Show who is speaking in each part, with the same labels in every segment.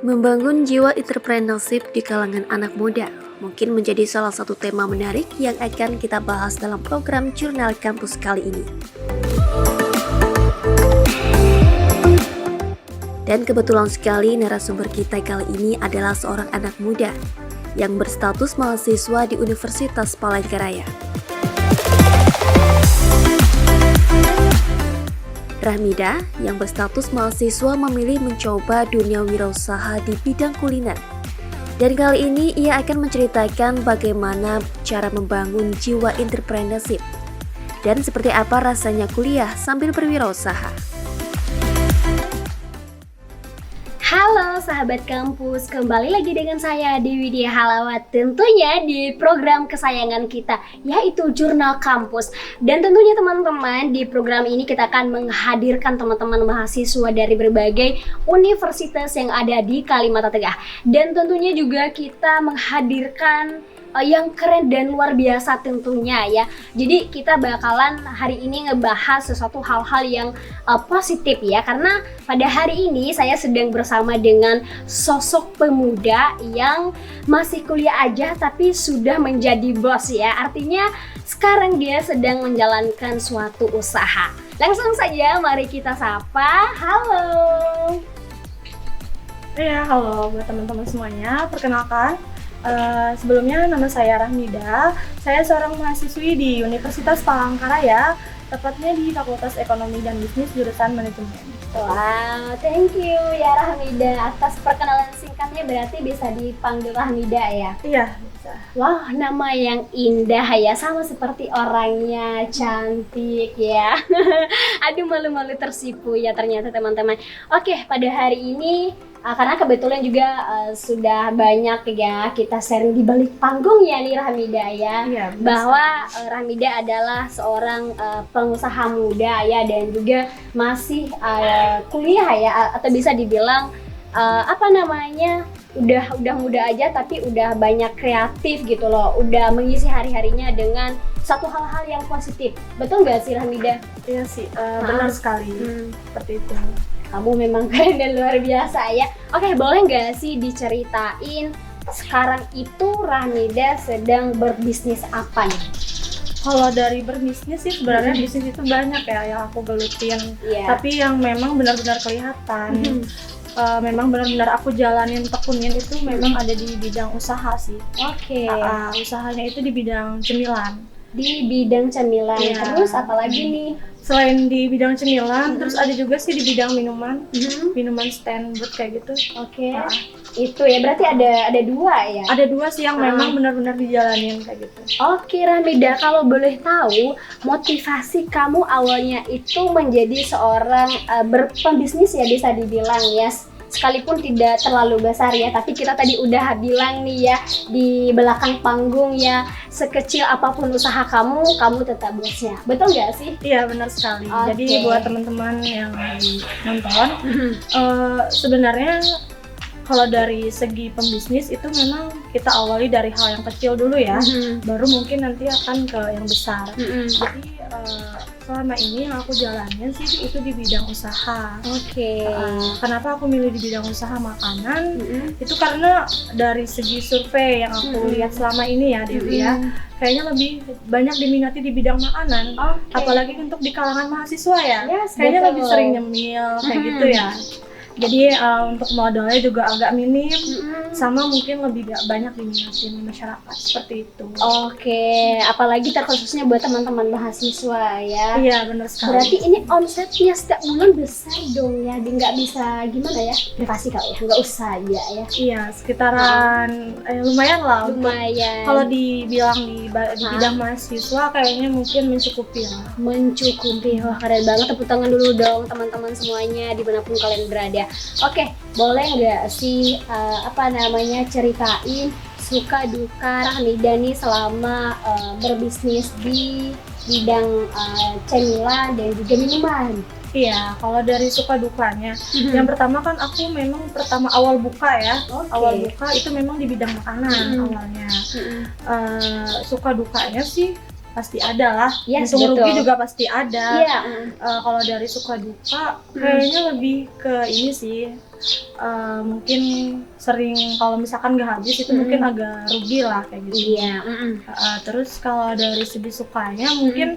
Speaker 1: Membangun jiwa entrepreneurship di kalangan anak muda mungkin menjadi salah satu tema menarik yang akan kita bahas dalam program Jurnal Kampus kali ini. Dan kebetulan sekali narasumber kita kali ini adalah seorang anak muda yang berstatus mahasiswa di Universitas Palangkaraya. Rahmida yang berstatus mahasiswa memilih mencoba dunia wirausaha di bidang kuliner. Dan kali ini ia akan menceritakan bagaimana cara membangun jiwa entrepreneurship dan seperti apa rasanya kuliah sambil berwirausaha.
Speaker 2: Halo sahabat kampus, kembali lagi dengan saya Dewi Dia Halawat, tentunya di program kesayangan kita yaitu Jurnal Kampus. Dan tentunya teman-teman, di program ini kita akan menghadirkan teman-teman mahasiswa dari berbagai universitas yang ada di Kalimantan Tengah. Dan tentunya juga kita menghadirkan yang keren dan luar biasa tentunya ya. Jadi kita bakalan hari ini ngebahas sesuatu hal-hal yang positif ya. Karena pada hari ini saya sedang bersama dengan sosok pemuda yang masih kuliah aja tapi sudah menjadi bos ya. Artinya sekarang dia sedang menjalankan suatu usaha. Langsung saja mari kita sapa. Halo.
Speaker 3: Ya, halo buat teman-teman semuanya. Perkenalkan, sebelumnya nama saya Rahmida. Saya seorang mahasiswi di Universitas Palangkaraya, tepatnya di Fakultas Ekonomi dan Bisnis jurusan Manajemen.
Speaker 2: Wow, thank you ya Rahmida atas perkenalan singkatnya, berarti bisa dipanggil Rahmida ya?
Speaker 3: Iya, bisa.
Speaker 2: Wah, nama yang indah ya, sama seperti orangnya, cantik ya. Aduh, malu-malu tersipu ya ternyata teman-teman. Oke, pada hari ini karena kebetulan juga sudah banyak ya kita sharing di balik panggung ya nih Rahmida ya.
Speaker 3: Iya,
Speaker 2: bahwa Rahmida adalah seorang pengusaha muda ya, dan juga masih kuliah ya, atau bisa dibilang udah muda aja tapi udah banyak kreatif gitu loh, udah mengisi hari-harinya dengan satu hal-hal yang positif. Betul nggak sih Rahmida?
Speaker 3: Iya sih, benar sekali. Seperti itu.
Speaker 2: Kamu memang keren dan luar biasa ya. Oke, boleh nggak sih diceritain sekarang itu Rahmida sedang berbisnis apa nih?
Speaker 3: Kalau dari berbisnis sih sebenarnya bisnis itu banyak ya yang aku gelutin. Tapi yang memang benar-benar kelihatan, memang benar-benar aku jalanin, tekunin itu memang ada di bidang usaha sih.
Speaker 2: Oke.
Speaker 3: Usahanya itu di bidang cemilan.
Speaker 2: Di bidang cemilan.
Speaker 3: Iya.
Speaker 2: Terus apa lagi nih?
Speaker 3: Selain di bidang cemilan, terus ada juga sih di bidang minuman, minuman stand buat kayak gitu.
Speaker 2: Oke. Itu ya, berarti ada dua ya?
Speaker 3: Ada dua sih yang memang benar-benar dijalanin kayak gitu.
Speaker 2: Oke Rahmida, kalau boleh tahu motivasi kamu awalnya itu menjadi seorang pembisnis ya, bisa dibilang ya, sekalipun tidak terlalu besar ya, tapi kita tadi udah bilang nih ya di belakang panggung ya, sekecil apapun usaha kamu tetap bosnya. Betul nggak sih?
Speaker 3: Iya, benar sekali.
Speaker 2: Oke.
Speaker 3: Jadi buat teman-teman yang nonton, sebenarnya kalau dari segi pembisnis itu memang kita awali dari hal yang kecil dulu ya, baru mungkin nanti akan ke yang besar. Jadi selama ini yang aku jalanin sih itu di bidang usaha.
Speaker 2: Oke.
Speaker 3: Kenapa aku milih di bidang usaha makanan? Itu karena dari segi survei yang aku lihat selama ini ya Dewi ya, kayaknya lebih banyak diminati di bidang makanan. Apalagi untuk di kalangan mahasiswa ya.
Speaker 2: Yes,
Speaker 3: kayaknya
Speaker 2: betul.
Speaker 3: lebih sering nyemil kayak gitu ya. Jadi untuk modalnya juga agak minim, sama mungkin lebih gak banyak diminati masyarakat, seperti itu.
Speaker 2: Oke, apalagi terkhususnya buat teman-teman mahasiswa ya.
Speaker 3: Iya, benar sekali.
Speaker 2: Berarti ini omsetnya setiap bulan besar dong ya, nggak bisa gimana ya, privasi kali ya, nggak usah ya.
Speaker 3: Iya, sekitaran lumayan lah.
Speaker 2: Lumayan.
Speaker 3: Kalau dibilang di bidang mahasiswa kayaknya mungkin mencukupi lah.
Speaker 2: Mencukupi, wah keren banget, tepuk tangan dulu dong teman-teman semuanya dimanapun kalian berada. Oke, boleh nggak sih ceritain suka duka Rahmida nih selama berbisnis di bidang cemilan dan juga minuman?
Speaker 3: Iya, kalau dari suka dukanya, yang pertama kan aku memang awal buka ya, awal buka itu memang di bidang makanan awalnya. Suka dukanya sih pasti ada lah,
Speaker 2: Yes,
Speaker 3: untung rugi
Speaker 2: betul.
Speaker 3: juga pasti ada.
Speaker 2: Iya.
Speaker 3: Kalau dari suka duka kayaknya lebih ke ini sih, mungkin sering kalau misalkan nggak habis itu mungkin agak rugi lah kayak gitu.
Speaker 2: Iya.
Speaker 3: Terus kalau dari segi sukanya mungkin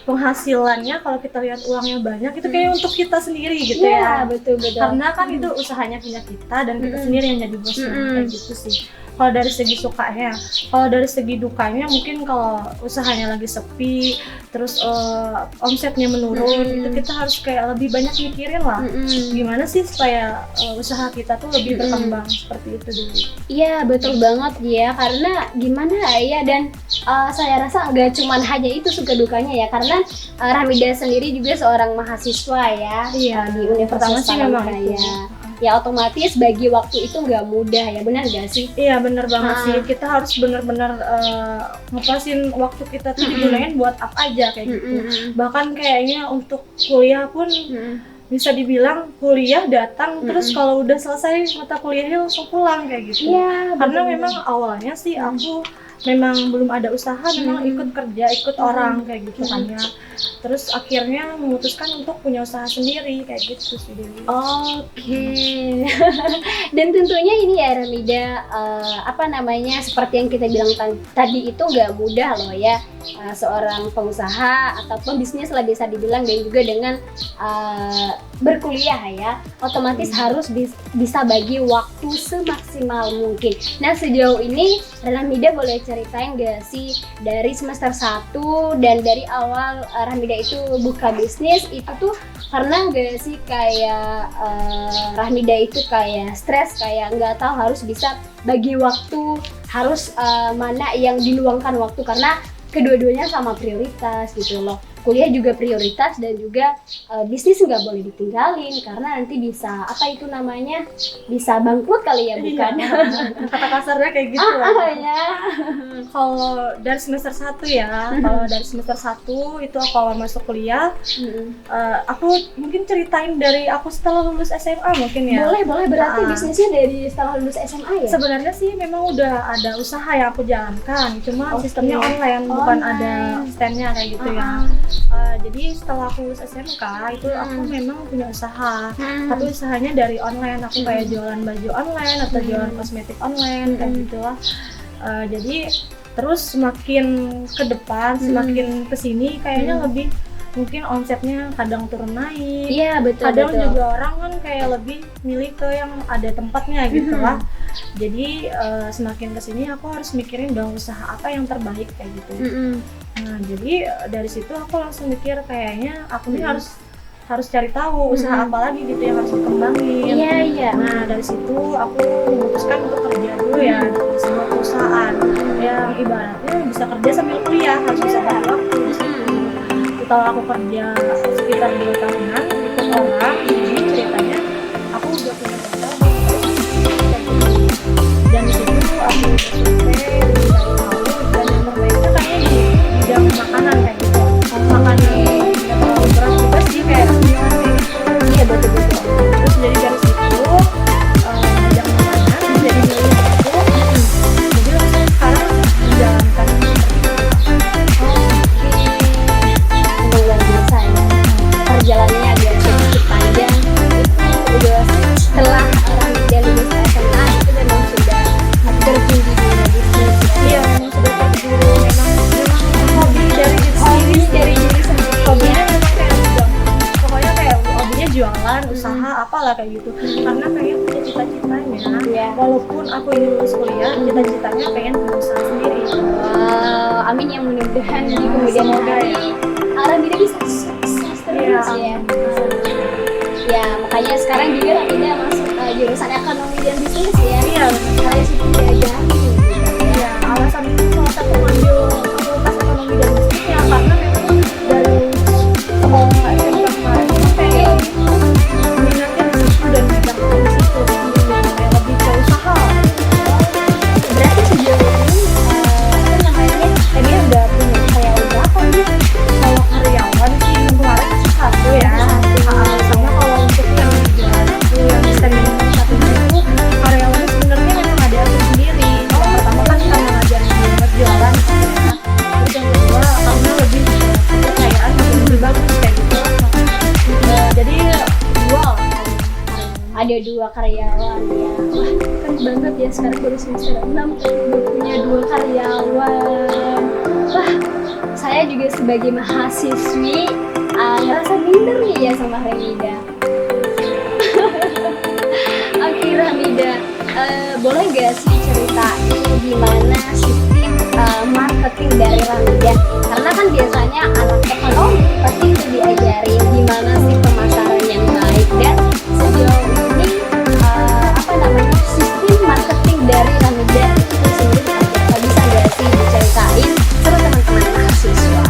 Speaker 3: penghasilannya kalau kita lihat uangnya banyak itu kayak untuk kita sendiri gitu
Speaker 2: Iya,
Speaker 3: ya.
Speaker 2: betul.
Speaker 3: Karena kan itu usahanya punya kita dan kita sendiri yang jadi bosnya kayak gitu sih. Kalau dari segi sukanya, kalau dari segi dukanya mungkin kalau usahanya lagi sepi, terus omsetnya menurun, itu kita harus kayak lebih banyak mikirin lah. Gimana sih supaya usaha kita tuh lebih berkembang seperti itu dulu.
Speaker 2: Iya, betul banget ya, karena gimana ya, dan saya rasa nggak cuman hanya itu suka dukanya ya, karena Rahmida sendiri juga seorang mahasiswa ya.
Speaker 3: Iya,
Speaker 2: di
Speaker 3: pertama
Speaker 2: Universitas
Speaker 3: sih memang
Speaker 2: Palangkaraya.
Speaker 3: itu.
Speaker 2: Ya otomatis bagi waktu itu nggak mudah ya, benar nggak sih?
Speaker 3: Iya bener banget sih, kita harus bener-bener ngepasin waktu kita tuh digunain buat apa aja kayak gitu. Bahkan kayaknya untuk kuliah pun bisa dibilang kuliah datang terus kalau udah selesai mata kuliahnya langsung pulang kayak gitu.
Speaker 2: Iya,
Speaker 3: Karena
Speaker 2: betul.
Speaker 3: memang awalnya sih aku memang belum ada usaha, memang ikut kerja, ikut orang kayak gitu kan ya. Terus akhirnya memutuskan untuk punya usaha sendiri kayak gitu sih Dewi.
Speaker 2: Oke. Dan tentunya ini ya Rahmida, seperti yang kita bilang tadi itu nggak mudah loh ya, seorang pengusaha ataupun bisnis lah bisa dibilang, dan juga dengan berkuliah ya, otomatis harus bisa bagi waktu semaksimal mungkin. Nah sejauh ini Rahmida boleh ceritain gak sih dari semester 1 dan dari awal Rahmida itu buka bisnis itu tuh pernah gak sih kayak Rahmida itu kayak stres, kayak nggak tahu harus bisa bagi waktu, harus mana yang diluangkan waktu, karena kedua-duanya sama prioritas gitu loh. Kuliah juga prioritas dan juga bisnis nggak boleh ditinggalin karena nanti bisa bisa bangkrut kali ya, bukan?
Speaker 3: Kata kasarnya kayak gitu lah.
Speaker 2: Ya.
Speaker 3: Kalau dari semester 1 ya, kalau dari semester 1 itu aku awal masuk kuliah, aku mungkin ceritain dari aku setelah lulus SMA mungkin ya.
Speaker 2: Boleh, berarti bisnisnya dari setelah lulus SMA ya?
Speaker 3: Sebenarnya sih memang udah ada usaha yang aku jalankan, cuma sistemnya online, bukan ada stand-nya kayak gitu ya. Jadi setelah aku lulus SMK itu aku memang punya usaha, tapi usahanya dari online. Aku kayak jualan baju online atau jualan kosmetik online kayak gitulah. Jadi terus semakin ke depan, semakin kesini kayaknya lebih mungkin omsetnya kadang turun naik.
Speaker 2: Iya betul.
Speaker 3: Kadang juga orang kan kayak lebih milih ke yang ada tempatnya gitu lah. Jadi semakin kesini aku harus mikirin dong usaha apa yang terbaik kayak gitu. Nah jadi dari situ aku langsung mikir kayaknya aku nih harus cari tahu usaha apa lagi gitu yang harus dikembangin.
Speaker 2: Iya.
Speaker 3: Nah dari situ aku memutuskan untuk kerja dulu ya di sebuah perusahaan yang ibaratnya bisa kerja sambil kuliah, harus bisa bagi waktu di situ. Setelah aku kerja sekitar 2 tahunan ikut orang, jadi ceritanya aku udah punya modal dan di situ aku survei dari tahu, dan yang terbaiknya kayaknya di bidang makanan kayak gitu. Makanan nggak terlalu berat juga sih, kayak iya betul. Terus jadi dari situ bidang makanan jadi milih aku, jadi langsung sekarang menjalankan
Speaker 2: Luar biasa ya, perjalanannya agak sedikit panjang. Itu udah setelah Rahmida lulus SMA itu memang sudah terjun di dunia bisnis ya.
Speaker 3: Iya, memang sudah terjun, memang hobi dari diri sendiri. Hobinya memang kayak bidang, pokoknya kayak hobinya jualan, usaha, apalah kayak gitu. Karena pengen punya cita-citanya, walaupun aku ini lulus kuliah, cita-citanya pengen punya usaha sendiri.
Speaker 2: Wow, amin yang mudah-mudahan di kemudian
Speaker 3: Semoga
Speaker 2: hari Rahmida bisa sukses terus ya. Ya makanya sekarang juga Rahmida masuk jurusan ekonomi dan bisnis ya.
Speaker 3: Iya,
Speaker 2: Dari situ diajarin gitu ya.
Speaker 3: iya, alasan itu salah satu ngambil fakultas ekonomi dan bisnis ya, karena memang dari sekolah SMK kemarin itu kayak minatnya di situ dan bidang di situ, kayak lebih ke usaha.
Speaker 2: Berarti sejauh ini
Speaker 3: Dia udah punya karyawan berapa nih? Kalau karyawan sih kemarin masih 1 ya. Sama kalau untuk yang jualan aku yang standing satunya itu karyawannya sebenarnya memang ada aku sendiri. Yang pertama kan karena ngajarin dia buat jualan,
Speaker 2: karyawan ya. Wah, keren banget ya, sekarang baru semester 6 udah punya 2 karyawan. Wah, saya juga sebagai mahasiswi ngerasa minder nih ya sama Ramida. Oke Ramida, boleh gak sih ceritain gimana sistem marketing dari Ramida? Karena kan biasanya anak ekonomi pasti itu diajarin gimana sih pemasaran yang baik, dan sejauh ini sistem marketing dari Ramida itu sendiri apa? Bisa gak sih diceritain sama teman-teman mahasiswa?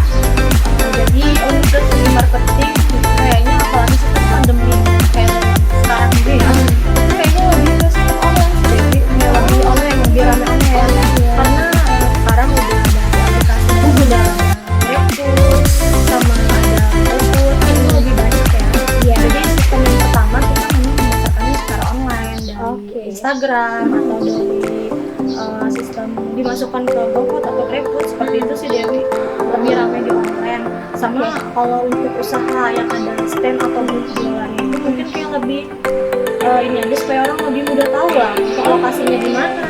Speaker 3: Jadi untuk segi marketing kayaknya apalagi setelah pandemi kayak sekarang ini ya, itu kayaknya lebih ke sistem online sih, lebih online, lebih rame-rame ya. Karena sekarang udah ada aplikasi Google, ada GrabFood, sama ada GoFood, itu lebih banyak ya.
Speaker 2: Iya.
Speaker 3: Jadi sistem yang pertama kita memang memasarkannya secara online dari
Speaker 2: Oke.
Speaker 3: Instagram atau dari sistem dimasukkan ke GoFood atau GrabFood, seperti itu sih Dewi, lebih ramai di online. Sama kalau untuk usaha yang ada stand atau booth jualannya itu mungkin kayak lebih ini aja supaya orang lebih mudah tahu lah untuk lokasinya di mana,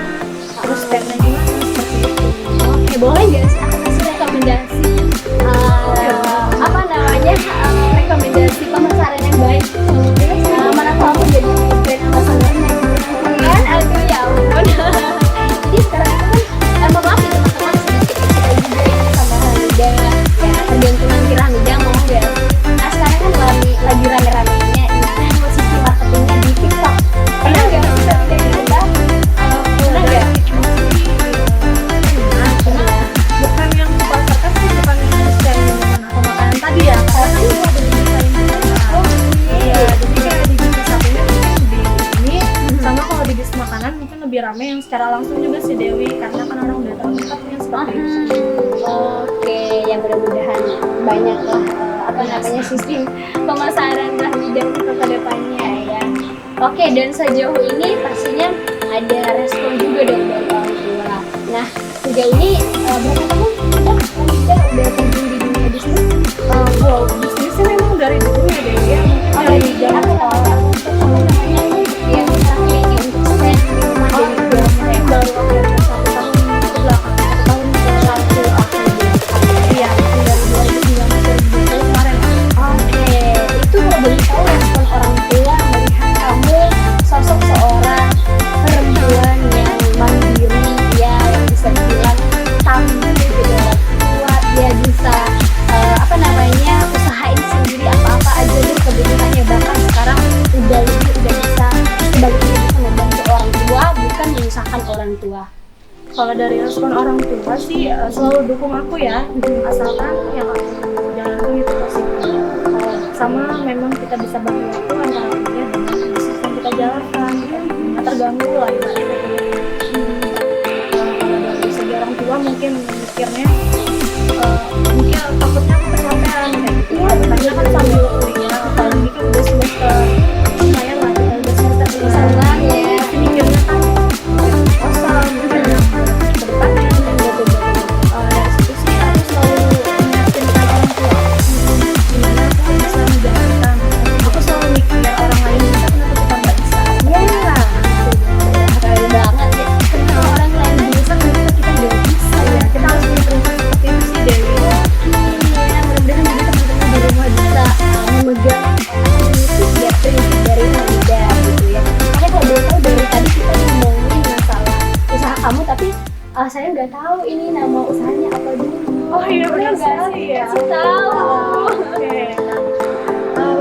Speaker 3: terus standnya di mana, seperti itu.
Speaker 2: Oke, boleh nggak sih aku kasih rekomendasi rekomendasi pemasaran yang baik? Mana tahu aku jadi brand ambassador-nya kan? Aduh ya ampun. Jadi sekarang itu kan maaf ya teman-teman, sedikit cerita juga ini sama Ramida ya, tergantung nanti Ramida mau nggak. Nah sekarang kan lagi rame-ramenya ini sistem marketingnya di TikTok. Pernah nggak sih Ramida kita? Pernah nggak?
Speaker 3: Bukan yang dipasarkan sih, bukan yang stand atau makanan tadi ya, karena itu ada di desain ya. Jadi kayak di bisnis satunya mungkin di ini, sama kalau di bisnis makanan mungkin lebih rame yang secara langsung juga sih Dewi, karena kan orang udah tahu tempatnya seperti itu.
Speaker 2: Oke, ya mudah-mudahan banyak lah sistem pemasaran Ramida untuk kedepannya ya. Oke, dan sejauh ini pastinya ada respon juga dong dari orang tua. Nah, sejauh ini berapa tahun Ramida udah terjun di dunia bisnis?
Speaker 3: Wow, bisnisnya memang dari dulu ya Dewi ya, mungkin dari zaman sekolah.
Speaker 2: Yang strategi untuk stand di rumah jadi
Speaker 3: Baru akhirnya 1 tahun ke belakang, 1 tahun ke satu iya, dari 2019 kemarin.
Speaker 2: Oke, itu kalau boleh tahu respon orang tua melihat kamu sosok seorang perempuan yang mandiri ya, yang bisa dibilang tangguh gitu, kuat, dia bisa usahain sendiri apa-apa aja deh kebutuhannya, bahkan sekarang udah bisa sebaliknya bisa membantu orang tua bukan menyusahkan orang tua.
Speaker 3: Kalau dari respon orang tua sih selalu dukung aku ya, asalkan yang aku jalankan itu positif. Sama memang kita bisa bagi waktu antara kuliah dengan bisnis yang kita jalankan, nggak terganggu lah ibaratnya. Kalau dari segi orang tua mungkin mikirnya mungkin takutnya aku kecapean kayak gitu. Karena kan sambil kuliah, apalagi kan udah semester lumayan lah, kita udah semester
Speaker 2: Sama ya.
Speaker 3: tapi mikirnya kan kosong mikirnya ke depannya gitu. Dari situ sih aku selalu meyakinkan orang tua gimana aku bisa menjalankan. Aku selalu mikir orang lain bisa, kenapa kita nggak bisa.
Speaker 2: Ya, keren banget ya. Kenapa orang lain bisa, kenapa kita nggak bisa ya?
Speaker 3: Kita harus punya prinsip seperti itu sih Dewi.
Speaker 2: Iya, mudah-mudahan juga teman-teman di rumah bisa memegang prinsip dari Ramida gitu ya. Makanya kalau boleh tahu, dari tadi kita ngomongin masalah usaha kamu, tapi saya nggak tahu ini nama usahanya apa dulu.
Speaker 3: Oh iya,
Speaker 2: Boleh
Speaker 3: benar
Speaker 2: nggak
Speaker 3: sekali
Speaker 2: sih
Speaker 3: ya.
Speaker 2: kasih tahu?
Speaker 3: Oke.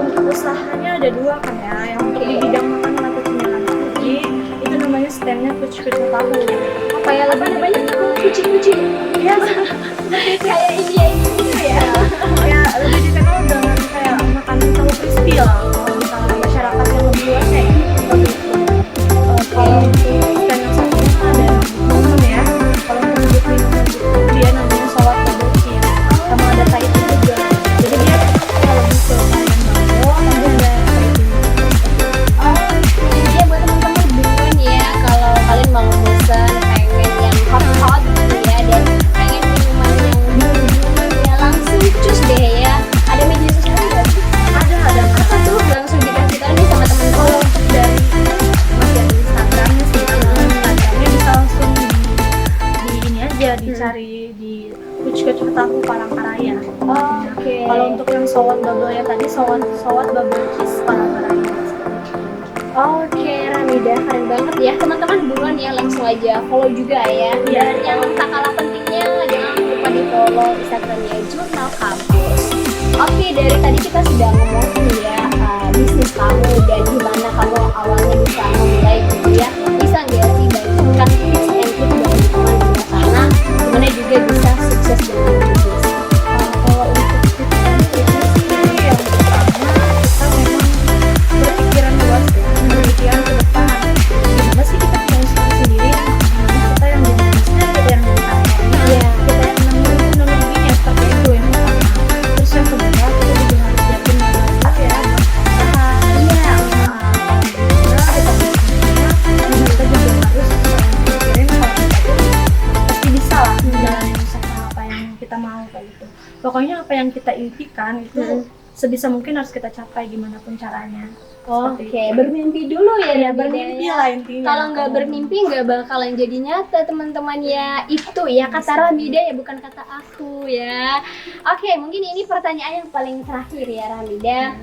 Speaker 3: Untuk usahanya ada 2 kan ya, yang untuk di bidang makanan atau cemilan tadi itu namanya standnya kucing tahu.
Speaker 2: Kayak lebih namanya kucing-kucing.
Speaker 3: Iya,
Speaker 2: Kayak ini gitu ya.
Speaker 3: ya lebih dikenal dengan kayak makanan tahu crispy lah kalau misalnya masyarakat yang lebih luas ya. Kalau untuk stand yang satunya ada minuman ya, kalau untuk minuman itu dia namanya salad bubble cheese, sama ada Thai tea juga. Jadi dia kayak lebih ke varian mango, tapi ada Thai tea.
Speaker 2: Oke, ya buat teman-teman duluan ya, kalau kalian mau pesan pengen yang hot gitu ya, dan pengen minuman yang dingin ya, langsung cus deh ya. Ada media sosial nggak sih?
Speaker 3: Ada.
Speaker 2: Apa tuh? Langsung
Speaker 3: cari di Pucuk Tahu Palangkaraya.
Speaker 2: Oke.
Speaker 3: Kalau untuk yang sowan bubble ya tadi, sowan bubble cheese Palangkaraya.
Speaker 2: Oke, Ramida, keren banget ya. Teman-teman buruan ya, langsung aja follow juga ya.
Speaker 3: Iya.
Speaker 2: Dan yang tak kalah pentingnya, jangan lupa di follow Instagramnya Jurnal Kampus. Oke, dari tadi kita sudah ngomongin ya bisnis kamu dan gimana kamu awalnya bisa memulai gitu ya. Bisa nggak sih bagikan tips and trick dari teman di luar sana, gimana juga bisa sukses dengan bisnis?
Speaker 3: Kalau untuk tips and triknya sih yang pertama kita memang berpikiran luas ya, berpikiran ke depan. Gimana sih kita punya usaha sendiri? Gimana kita yang jadi bisnisnya, kita yang jadi karyawannya,
Speaker 2: Iya.
Speaker 3: kita yang menanggung ruginya seperti itu yang pertama. Terus yang kedua kita juga harus siapin modal ya, usaha.
Speaker 2: Iya.
Speaker 3: Kita juga harus mikirin kalau kita tuh pasti bisa lah menjalani usaha apa yang kita mau kayak gitu. Pokoknya apa yang kita impikan itu sebisa mungkin harus kita capai gimana pun caranya. Seperti
Speaker 2: Oke,
Speaker 3: itu.
Speaker 2: bermimpi dulu ya,
Speaker 3: Ya,
Speaker 2: Ramida
Speaker 3: bermimpi
Speaker 2: ya.
Speaker 3: lah intinya.
Speaker 2: Kalau nggak bermimpi nggak bakalan jadi nyata teman-teman ya. Itu ya kata Ramida ya, bukan kata aku ya. Oke, mungkin ini pertanyaan yang paling terakhir ya Ramida.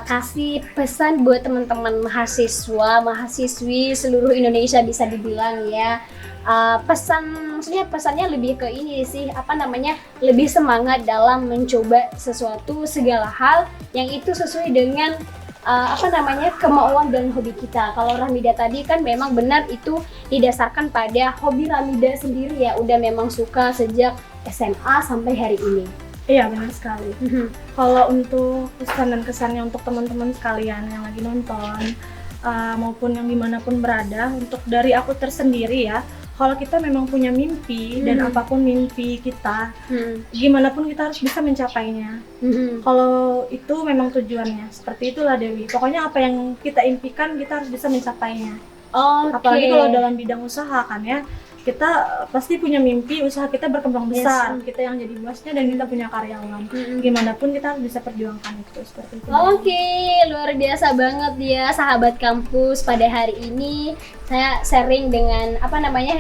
Speaker 2: Kasih pesan buat teman-teman mahasiswa, mahasiswi seluruh Indonesia bisa dibilang ya. Pesannya lebih ke ini sih, apa namanya, lebih semangat dalam mencoba sesuatu segala hal yang itu sesuai dengan kemauan dan hobi kita. Kalau Ramida tadi kan memang benar itu didasarkan pada hobi Ramida sendiri ya, udah memang suka sejak SMA sampai hari ini.
Speaker 3: Iya benar sekali. Kalau untuk pesan dan kesannya untuk teman-teman sekalian yang lagi nonton maupun yang dimanapun berada, untuk dari aku tersendiri ya, kalau kita memang punya mimpi dan apapun mimpi kita, gimana pun kita harus bisa mencapainya. Kalau itu memang tujuannya, seperti itulah Dewi. Pokoknya apa yang kita impikan kita harus bisa mencapainya. Apalagi kalau dalam bidang usaha kan ya, kita pasti punya mimpi usaha kita berkembang besar, kita yang jadi bosnya dan kita punya karyawan. Gimana pun kita harus bisa perjuangkan itu, seperti itu.
Speaker 2: Oke, luar biasa banget ya sahabat kampus. Pada hari ini saya sharing dengan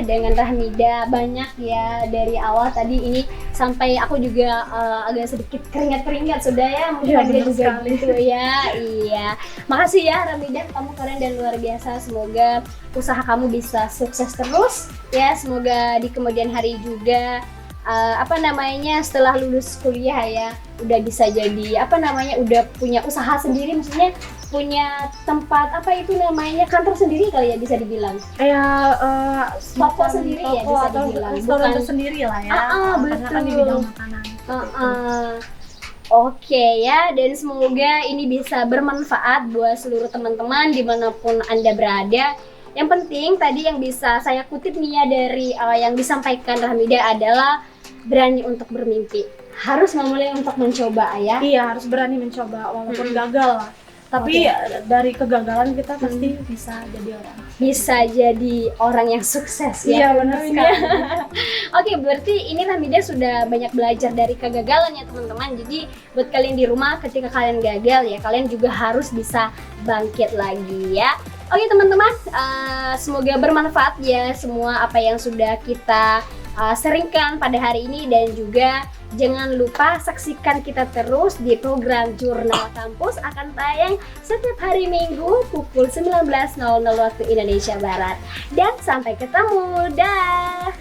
Speaker 2: dengan Rahmida banyak ya, dari awal tadi ini sampai aku juga agak sedikit keringat sudah ya, mungkin
Speaker 3: Iya,
Speaker 2: Rahmida
Speaker 3: benar
Speaker 2: juga
Speaker 3: sekali.
Speaker 2: gitu ya. Iya, makasih ya Rahmida, kamu keren dan luar biasa. Semoga usaha kamu bisa sukses terus ya, semoga di kemudian hari juga setelah lulus kuliah ya udah bisa jadi udah punya usaha sendiri, maksudnya punya tempat kantor sendiri kali ya bisa dibilang. Toko sendiri ya bisa
Speaker 3: atau
Speaker 2: dibilang,
Speaker 3: restoran
Speaker 2: bukan
Speaker 3: tersendiri lah ya.
Speaker 2: betul.
Speaker 3: Karena kan di bidang makanan.
Speaker 2: Oke ya, dan semoga ini bisa bermanfaat buat seluruh teman-teman dimanapun Anda berada. Yang penting tadi yang bisa saya kutip nih ya dari yang disampaikan Rahmida adalah berani untuk bermimpi, harus memulai untuk mencoba ya.
Speaker 3: Iya, harus berani mencoba walaupun gagal lah. Tapi dari kegagalan kita pasti bisa jadi orang yang sukses ya.
Speaker 2: Iya,
Speaker 3: benar sekali.
Speaker 2: Oke, berarti ini Rahmida sudah banyak belajar dari kegagalan ya teman-teman. Jadi buat kalian di rumah ketika kalian gagal ya, kalian juga harus bisa bangkit lagi ya. Oke teman-teman, semoga bermanfaat ya semua apa yang sudah kita sharingkan pada hari ini, dan juga jangan lupa saksikan kita terus di program Jurnal Kampus, akan tayang setiap hari Minggu pukul 19.00 waktu Indonesia Barat. Dan sampai ketemu, dah.